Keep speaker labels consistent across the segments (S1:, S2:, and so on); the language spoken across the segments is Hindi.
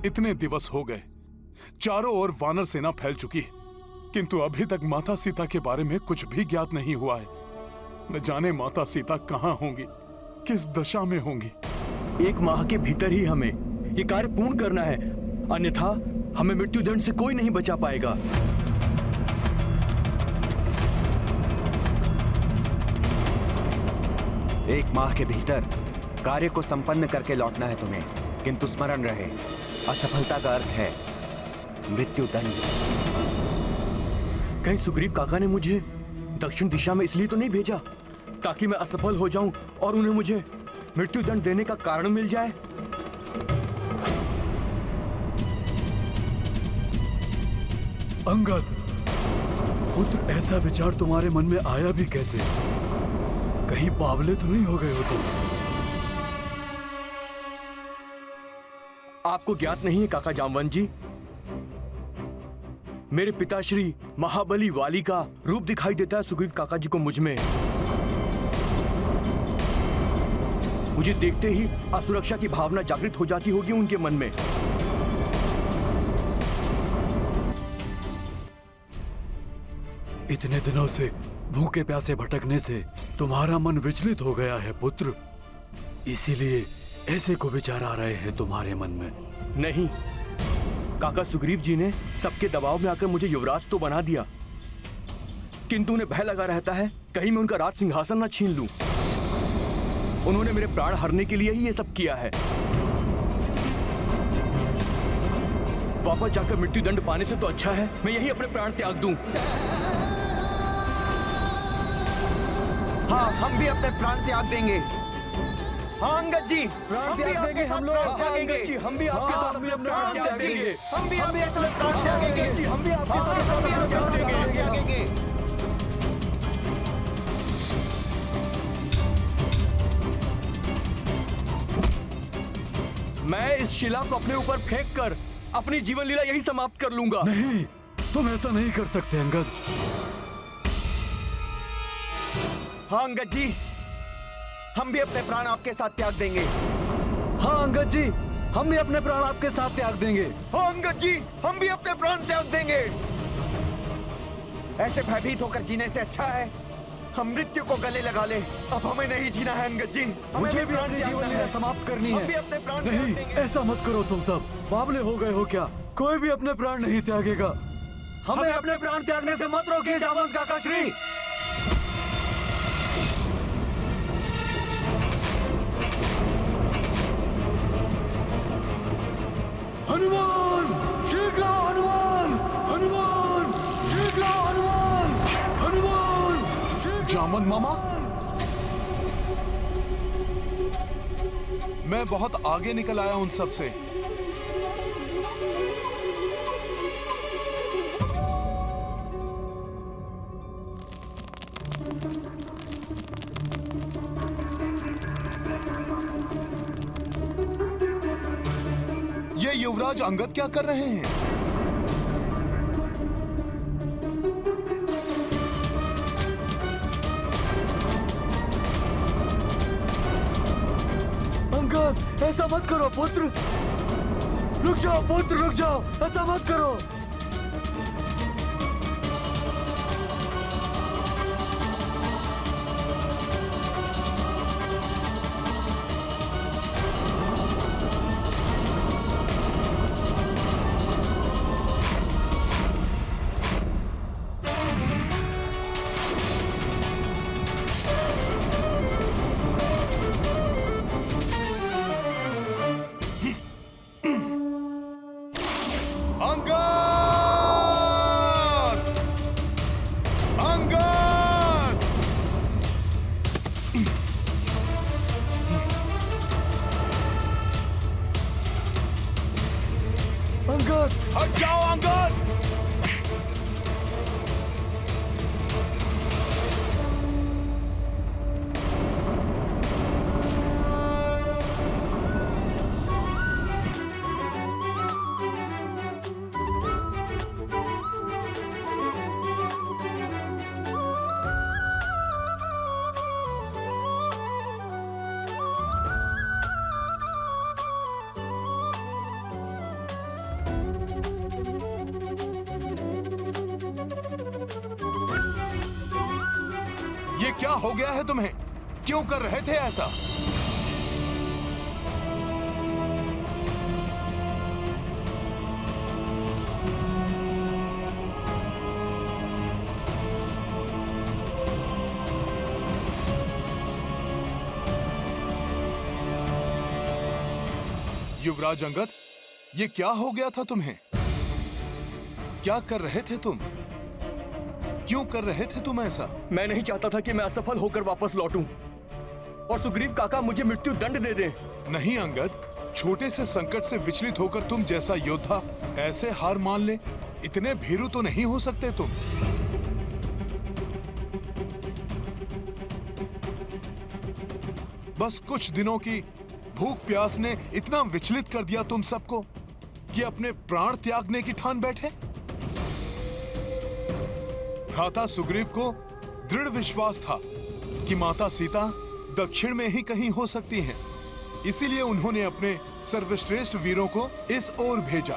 S1: इतने दिवस हो गए, चारों ओर वानर सेना फैल चुकी है, किंतु अभी तक माता सीता के बारे में कुछ भी ज्ञात नहीं हुआ है। न जाने माता सीता कहाँ होंगी, किस दशा में होंगी।
S2: 1 माह के भीतर ही हमें ये कार्य पूर्ण करना है, अन्यथा हमें मृत्युदंड से कोई नहीं बचा पाएगा।
S3: एक माह के भीतर कार्य को संपन्न करके लौटना है तुम्हें, किंतु स्मरण रहे, असफलता का अर्थ है मृत्युदंड।
S2: कहीं सुग्रीव काका ने मुझे दक्षिण दिशा में इसलिए तो नहीं भेजा ताकि मैं असफल हो जाऊं और उन्हें मुझे मृत्युदंड देने का कारण मिल जाए?
S4: अंगद पुत्र, ऐसा विचार तुम्हारे मन में आया भी कैसे? कहीं बावले तो नहीं हो गए हो तुम?
S2: आपको ज्ञात नहीं है काका जामवंत जी, मेरे पिताश्री महाबली वाली का रूप दिखाई देता है सुग्रीव काका जी को मुझ में। मुझे देखते ही असुरक्षा की भावना जागृत हो जाती होगी उनके मन में।
S4: इतने दिनों से भूखे प्यासे भटकने से तुम्हारा मन विचलित हो गया है पुत्र, इसीलिए ऐसे को विचार आ रहे हैं तुम्हारे मन में।
S2: नहीं, काका सुग्रीव जी ने सबके दबाव में आकर मुझे युवराज तो बना दिया, किंतु उन्हें भय लगा रहता है कहीं मैं उनका राज सिंहासन न छीन लूं। उन्होंने मेरे प्राण हरने के लिए ही ये सब किया है। वापस जाकर मृत्युदंड पाने से तो अच्छा है मैं यही अपने प्राण त्याग दूं।
S3: हाँ, हम भी अपने प्राण त्याग देंगे। हाँ अंगद जी,
S2: प्राण त्याग देंगे हम लोग। हम भी आपके साथ अपने प्राण त्याग देंगे।
S3: हम भी आपके साथ प्राण त्यागेंगे।
S2: हम भी आपके साथ प्राण त्यागेंगे। मैं इस शिला को अपने ऊपर फेंक कर अपनी जीवन लीला यही समाप्त कर लूंगा।
S4: नहीं, तुम ऐसा नहीं कर सकते अंगद।
S3: हाँ अंगद जी, हम भी अपने प्राण आपके साथ त्याग देंगे।
S4: हाँ अंगद जी, हम भी अपने प्राण आपके साथ त्याग देंगे।
S3: हाँ अंगद जी, हम भी अपने प्राण त्याग देंगे। ऐसे भयभीत होकर जीने से अच्छा है हम मृत्यु को गले लगा ले। अब हमें नहीं जीना है अंगद जी,
S4: मुझे भी अपनी जीवन लीला समाप्त करनी है।
S3: हम भी अपने प्राण त्याग
S4: नहीं,
S3: देंगे।
S4: ऐसा मत करो तुम सब, बावले हो गए हो क्या? कोई भी अपने प्राण नहीं त्यागेगा।
S3: हमें अपने प्राण त्यागने से मत रोकिए जामवंत काका श्री।
S4: हनुमान, शीघ्र हनुमान, हनुमान, शीघ्र हनुमान, हनुमान,
S1: जामवंत मामा, मैं बहुत आगे निकल आया उन सब से। ये युवराज अंगद क्या कर रहे हैं?
S4: अंगद, ऐसा मत करो पुत्र। रुक जाओ पुत्र, रुक जाओ, ऐसा मत करो। अंगद,
S1: हट जाओ अंगद! क्या हो गया है तुम्हें? क्यों कर रहे थे ऐसा? युवराज अंगद, ये क्या हो गया था तुम्हें? क्या कर रहे थे तुम? क्यों कर रहे थे तुम ऐसा?
S2: मैं नहीं चाहता था कि मैं असफल होकर वापस लौटूं और सुग्रीव काका मुझे मृत्यु दंड दे दें।
S1: नहीं अंगद, छोटे से संकट से विचलित होकर तुम जैसा योद्धा ऐसे हार मान ले, इतने भीरू तो नहीं हो सकते तुम। बस कुछ दिनों की भूख प्यास ने इतना विचलित कर दिया तुम सबको कि अपने प्राण त्यागने की ठान बैठे। भ्राता सुग्रीव को दृढ़ विश्वास था कि माता सीता दक्षिण में ही कहीं हो सकती हैं। इसीलिए उन्होंने अपने सर्वश्रेष्ठ वीरों को इस ओर भेजा,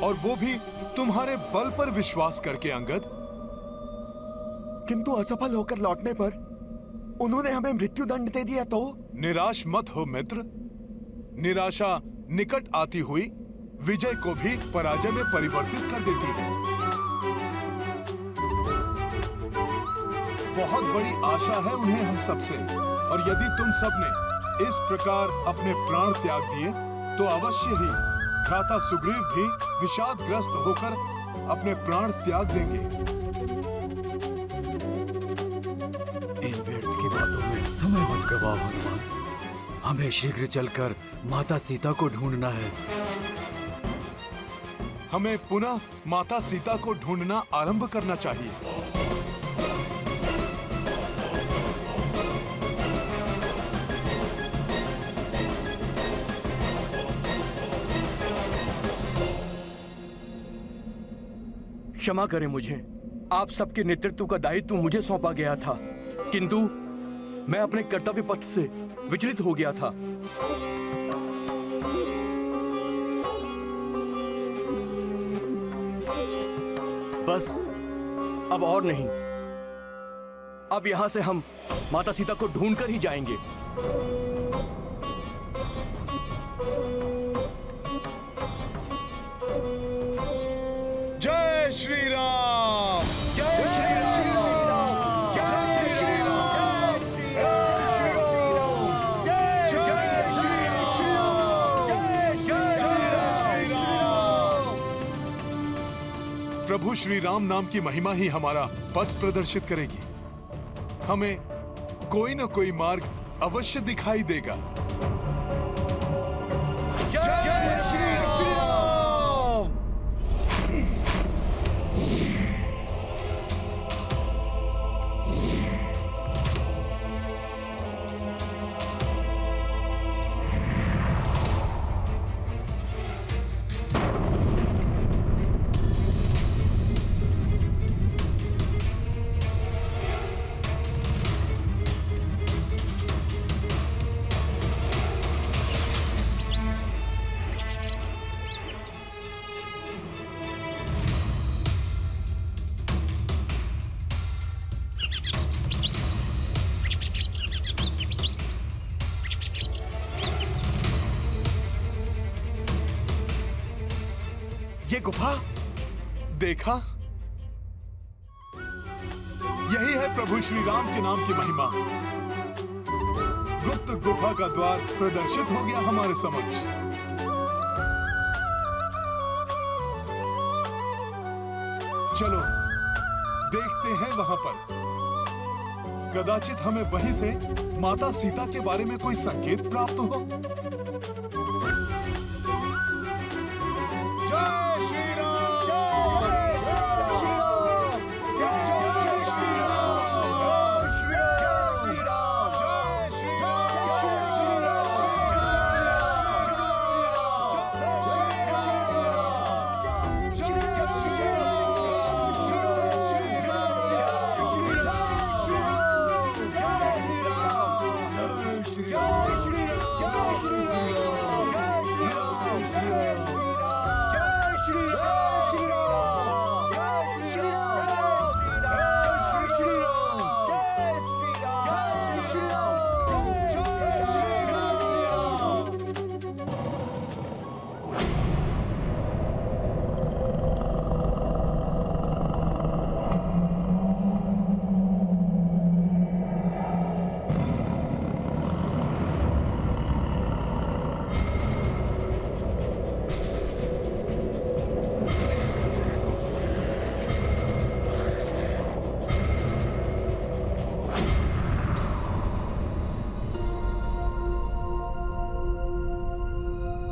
S1: और वो भी तुम्हारे बल पर विश्वास करके अंगद।
S3: किंतु असफल होकर लौटने पर उन्होंने हमें मृत्यु दंड दे दिया तो?
S1: निराश मत हो मित्र। निराशा निकट आती हुई विजय को भी पराजय में परिवर्तित कर देती है। बहुत बड़ी आशा है उन्हें हम सबसे, और यदि तुम सबने इस प्रकार अपने प्राण त्याग दिए तो अवश्य ही भ्राता सुग्रीव भी विषादग्रस्त होकर अपने प्राण त्याग देंगे।
S4: इन व्यर्थ की बातों में समय मत गवाओ हनुमान। हमें शीघ्र चलकर माता सीता को ढूंढना है।
S1: हमें पुनः माता सीता को ढूंढना आरंभ करना चाहिए।
S2: क्षमा करें मुझे, आप सबके नेतृत्व का दायित्व मुझे सौंपा गया था, किंतु मैं अपने कर्तव्य पथ से विचलित हो गया था। बस अब और नहीं। अब यहां से हम माता सीता को ढूंढकर ही जाएंगे।
S1: जय श्री राम!
S2: जय श्री राम! जय श्री राम!
S1: प्रभु श्री राम नाम की महिमा ही हमारा पथ प्रदर्शित करेगी। हमें कोई न कोई मार्ग अवश्य दिखाई देगा।
S2: जय श्री राम!
S1: ये गुफा देखा? यही है प्रभु श्री राम के नाम की महिमा। गुप्त गुफा का द्वार प्रदर्शित हो गया हमारे समक्ष। चलो देखते हैं वहां पर। कदाचित हमें वहीं से माता सीता के बारे में कोई संकेत प्राप्त हो। जय श्री राम! जय श्री राम! जय श्री राम! जय श्री राम! जय श्री राम!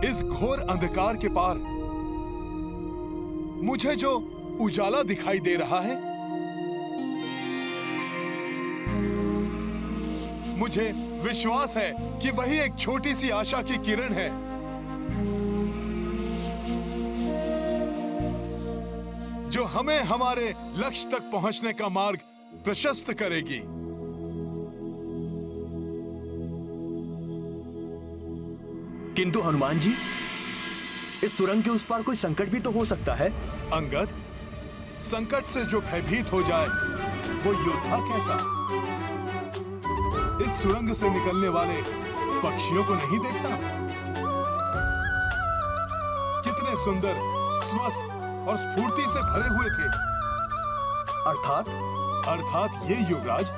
S1: इस घोर अंधकार के पार मुझे जो उजाला दिखाई दे रहा है, मुझे विश्वास है कि वही एक छोटी सी आशा की किरण है जो हमें हमारे लक्ष्य तक पहुंचने का मार्ग प्रशस्त करेगी।
S2: किंतु हनुमान जी, इस सुरंग के उस पार कोई संकट भी तो हो सकता है।
S1: अंगद, संकट से जो भयभीत हो जाए वो योद्धा कैसा? इस सुरंग से निकलने वाले पक्षियों को नहीं देखता? कितने सुंदर, स्वस्थ और स्फूर्ति से भरे हुए थे। अर्थात ये युवराज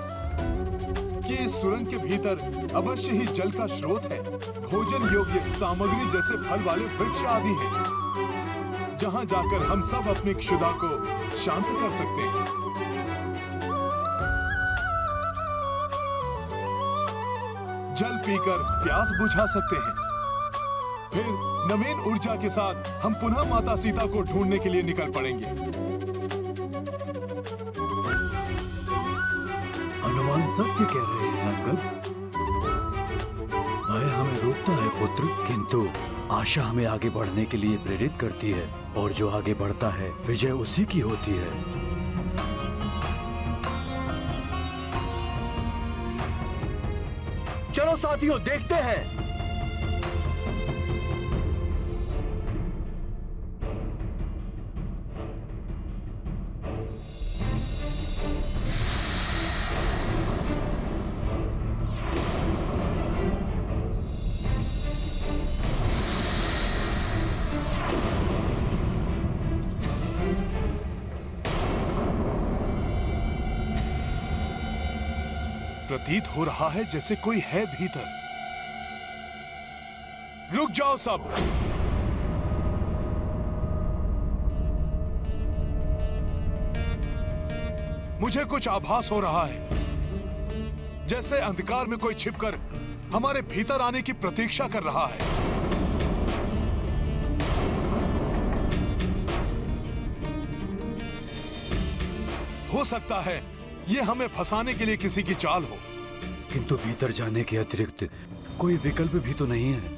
S1: कि इस सुरंग के भीतर अवश्य ही जल का स्रोत है, भोजन योग्य सामग्री जैसे फल वाले वृक्ष आदि हैं, जहां जाकर हम सब अपनी क्षुधा को शांत कर सकते हैं। जल पीकर प्यास बुझा सकते हैं। फिर नवीन ऊर्जा के साथ हम पुनः माता सीता को ढूंढने के लिए निकल पड़ेंगे।
S4: हनुमान सत्य कह रहे हैं अंगद। भय हमें रोकता है पुत्र, किंतु आशा हमें आगे बढ़ने के लिए प्रेरित करती है, और जो आगे बढ़ता है विजय उसी की होती है।
S2: चलो साथियों, देखते हैं।
S1: प्रतीत हो रहा है जैसे कोई है भीतर। रुक जाओ सब। मुझे कुछ आभास हो रहा है, जैसे अंधकार में कोई छिपकर हमारे भीतर आने की प्रतीक्षा कर रहा है। हो सकता है ये हमें फंसाने के लिए किसी की चाल हो।
S4: किंतु भीतर जाने के अतिरिक्त कोई विकल्प भी तो नहीं है।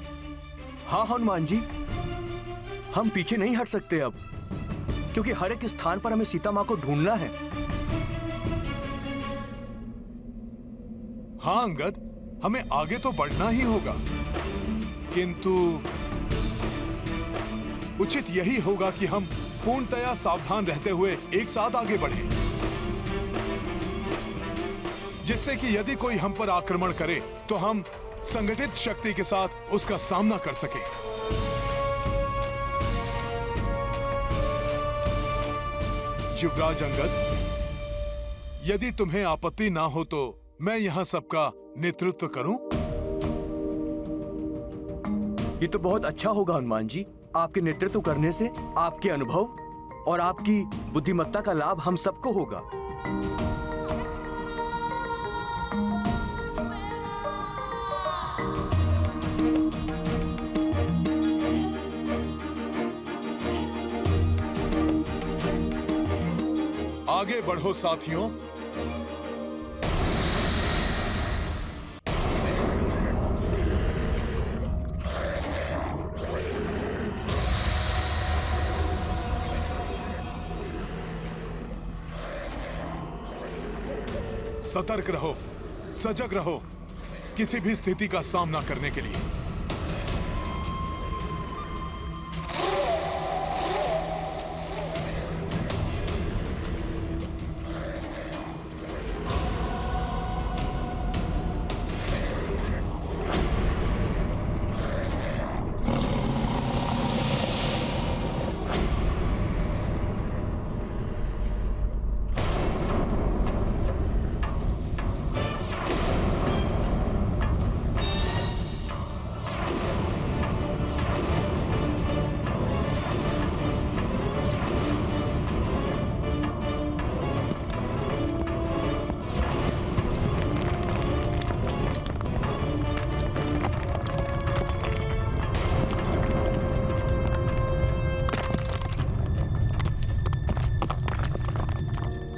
S2: हाँ हनुमान जी, हम पीछे नहीं हट सकते अब, क्योंकि हर एक स्थान पर हमें सीता माँ को ढूंढना है।
S1: हाँ अंगद, हमें आगे तो बढ़ना ही होगा, किंतु उचित यही होगा कि हम पूर्णतया सावधान रहते हुए एक साथ आगे बढ़ें, जिससे कि यदि कोई हम पर आक्रमण करे तो हम संगठित शक्ति के साथ उसका सामना कर सकें। युवराज अंगद, यदि तुम्हें आपत्ति ना हो तो मैं यहां सबका नेतृत्व करूं?
S2: ये तो बहुत अच्छा होगा हनुमान जी। आपके नेतृत्व करने से आपके अनुभव और आपकी बुद्धिमत्ता का लाभ हम सबको होगा।
S1: आगे बढ़ो साथियों। सतर्क रहो, सजग रहो, किसी भी स्थिति का सामना करने के लिए।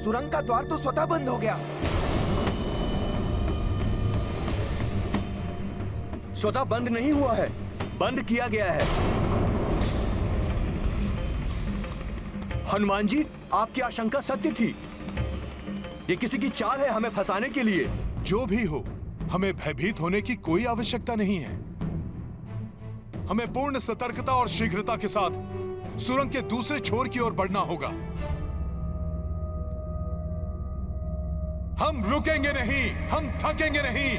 S3: सुरंग का द्वार तो स्वतः बंद हो गया।
S2: स्वतः बंद नहीं हुआ है, बंद किया गया है। हनुमान जी, आपकी आशंका सत्य थी। ये किसी की चाल है हमें फंसाने के लिए।
S1: जो भी हो, हमें भयभीत होने की कोई आवश्यकता नहीं है। हमें पूर्ण सतर्कता और शीघ्रता के साथ सुरंग के दूसरे छोर की ओर बढ़ना होगा। हम रुकेंगे नहीं, हम थकेंगे नहीं,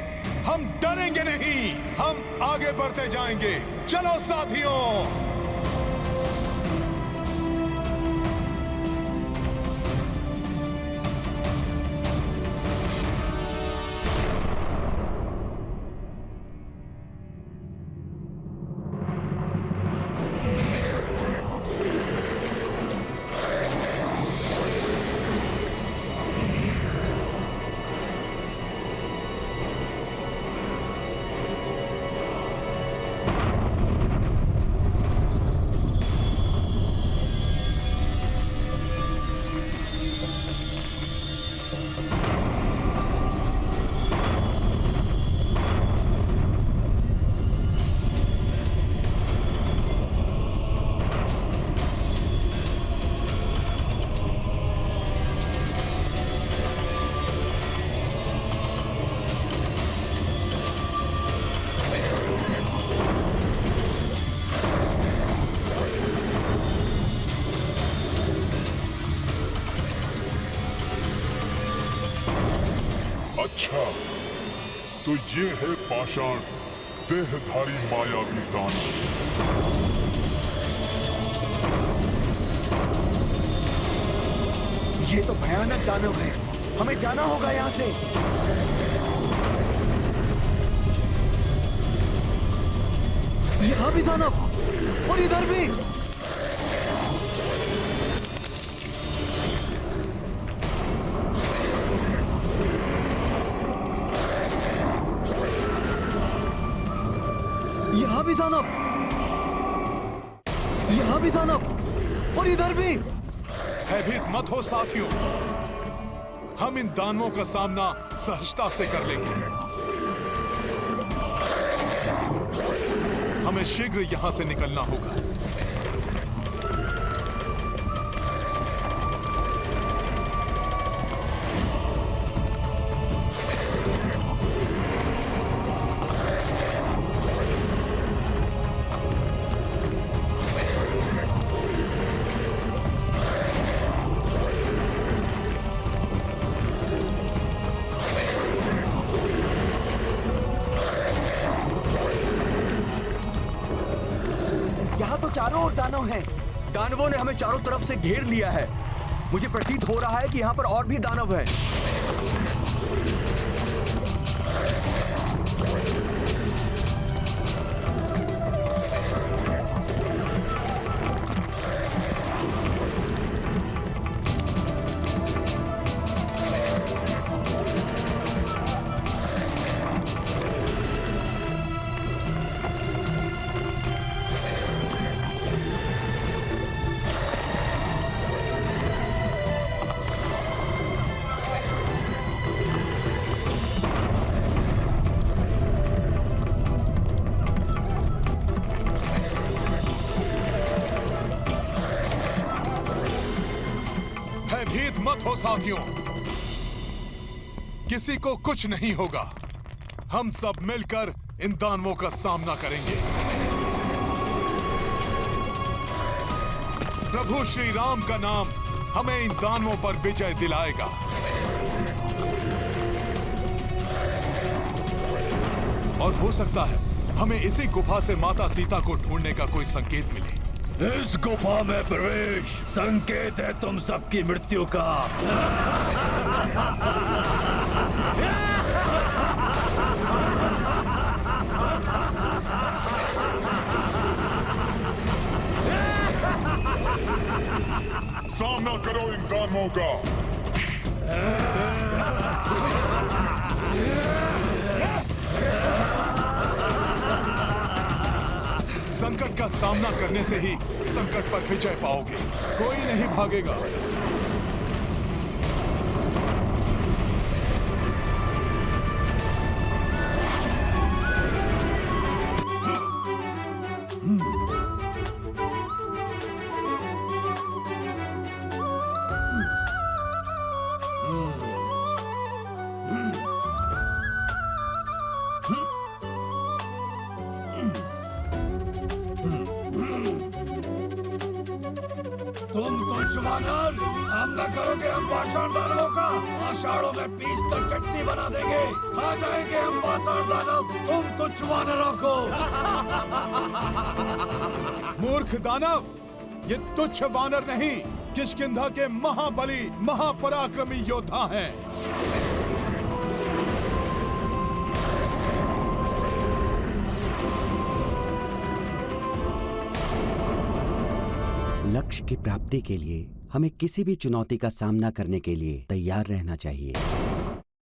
S1: हम डरेंगे नहीं, हम आगे बढ़ते जाएंगे। चलो साथियों।
S5: अच्छा, तो ये है पाषाण देहधारी मायावी दानव।
S3: ये तो भयानक दानव है, हमें जाना होगा यहाँ से।
S4: यहाँ भी दानव और इधर भी। यहाँ भी दानव, यहाँ भी दानव और इधर भी।
S1: भयभीत मत हो साथियों, हम इन दानवों का सामना सहजता से कर लेंगे। हमें शीघ्र यहां से निकलना होगा।
S3: यहाँ तो चारों ओर दानव हैं।
S2: दानवों ने हमें चारों तरफ से घेर लिया है। मुझे प्रतीत हो रहा है कि यहाँ पर और भी दानव हैं।
S1: भयभीत मत हो साथियों, किसी को कुछ नहीं होगा। हम सब मिलकर इन दानवों का सामना करेंगे। प्रभु श्री राम का नाम हमें इन दानवों पर विजय दिलाएगा। और हो सकता है हमें इसी गुफा से माता सीता को ढूंढने का कोई संकेत मिले।
S4: इस गुफा में प्रवेश संकेत है तुम सबकी मृत्यु का।
S5: सामना करो इन दानवों का।
S1: संकट का सामना करने से ही संकट पर विजय पाओगे। कोई नहीं भागेगा।
S6: तुम तुच्छ वानर सामना करोगे हम पाषाण दानवों का। आषाढ़ों में पीस कर चटनी बना देंगे, खा जाएंगे हम पाषाण दानव तुम तुच्छ वानरों को।
S1: मूर्ख दानव, ये तुच्छ वानर नहीं, किष्किंधा के महाबली महापराक्रमी योद्धा हैं।
S3: लक्ष्य की प्राप्ति के लिए हमें किसी भी चुनौती का सामना करने के लिए तैयार रहना चाहिए।